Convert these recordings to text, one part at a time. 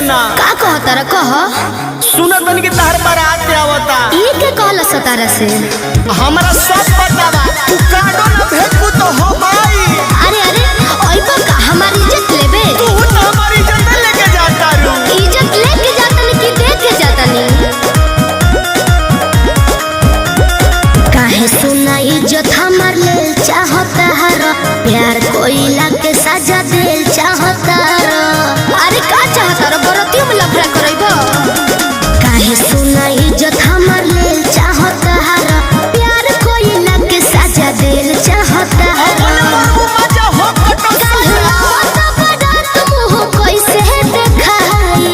सोना का कहता रे कह सुनत बन के तहर बारात आवता ई के कहला सतारा से हमरा सब पता बा तू काडो ना भेजबू तो हो भाई। अरे अरे ओइबा का हमारी इज्जत लेबे तू तो हमारी इज्जत लेके जाता रू इज्जत लेके जाता नहीं कि देख के जाता नहीं काहे सुना इज्जत हमार ले चाहता हर प्यार कोइला के सजा दे चाहता अरे का चाहता रे बरतियों में लफड़ा करइबो काहे सुना इज्जत हमार ले चाहता हर प्यार कोइला के सजा दे चाहता अपन मरबू मजा हो कटो कैसे देखाई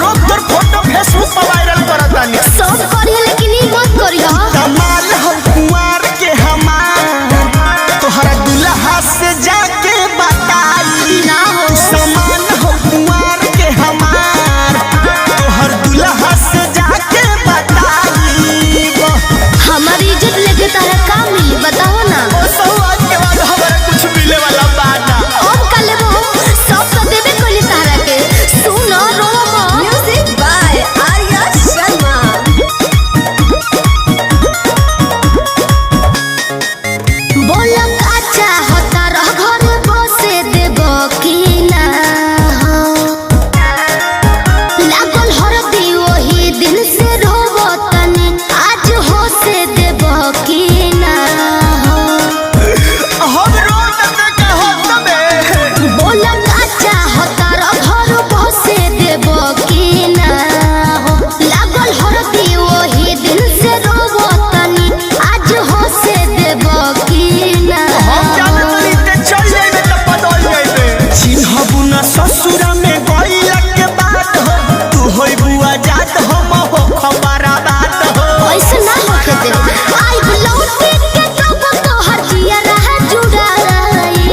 रोक तोर फोटो फेसबुक पर वायरल करता नी सब करिए लेकिन ई मत करियो कमाल हो कुंवार के हमार तोहरा दुल्हा से जाके बताई ना हो समान हो कुंवार के हमार तोहर दुल्हा से जाके बताई हमारी इज्जत लेके तारा का मिली बताओ ना ओ सहुआज के बाद हमरा कुछ मिले वाला बात ना अब का लेबो सब तो देबे कोली तारा के सुनो रोमो म्यूजिक बाय आर्या शर्मा बोलो का चाहता रह घर बसे देबो की ना हो लागल हरदी वही दिन से रोबो तनी आज हो से देबो की ना हो हम रोड पे के हो तबे बोला का चाहता रह घर बसे देबो की ना हो लागल हरदी वही दिन से रोबो तनी आज हो से देबो की ना हम जाने तनी ते चल जाइबे त बदल जाइबे चिन्हबू ना ससुरा में गइला के बात हो तू होई बुआ जात हम हो खबरा बात हो ऐसे ना होके दे आई बुलौटी के कब तो हर जिया रहा जुड़ाई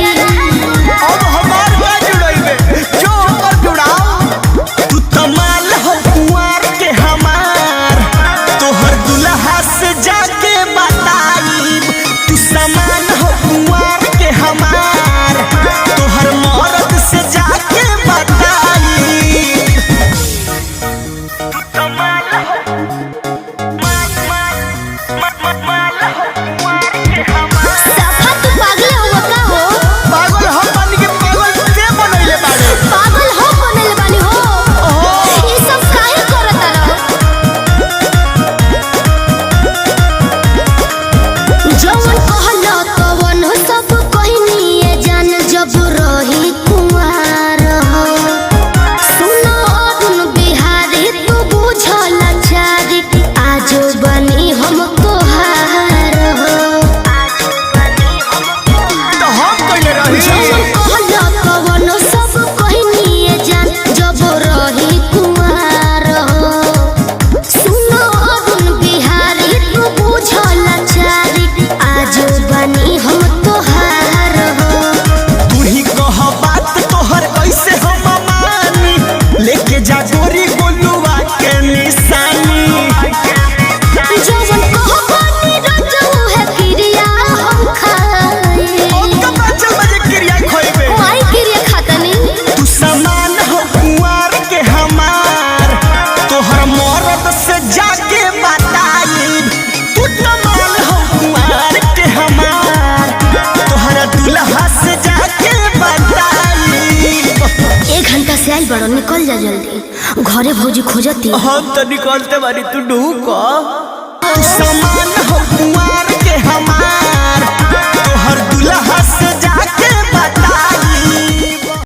अब हमार बा जुड़ाइबे जो हमर जुड़ाओ तू तमाल हो कुंवार के हमार तोहर दुल्हा से जाके बताई तू समान हो कुंवार के हमार तोहर मर्द से जाके बताई तू तमाल हो माल हो कुंवार के हमार सफा तू पागल हो का हो पागल हम बन के पागल के बनैले बाड़े पागल हो बनल बानी हो ई सब काहे करत रहो जवन कहलो तवन सब कहनिए जान जब रही कुंवार हो सुनो अरुण बिहारी तू बुझल चारी आज बनी हम तोहार हो तो हम कइले रही जवन कहलो तवन सब कहनिए जान जब रही कुंवार हो सुनो अरुण बिहारी तू बुझल चारी आज बनी हम तोहार हो तू ही कह बात तोहर कैसे हम मानी लेके जा गोरी गोलुआ के निशानी जवन कहबानी रजऊ है क्रिया हम खाई उनका बच्चा बजे क्रिया खोइबे माई क्रिया खातनी तू समान हो कुंवार के हमार तोहर मर्द से जाके बताई तू तमाल हो कुंवार के हमार तोहर दुल्हा से जाके बताई 1 घंटा से आई बड़ो निकल जा जल्दी घरे भौजी खोजती हम तो निकलते बारी तू ढूक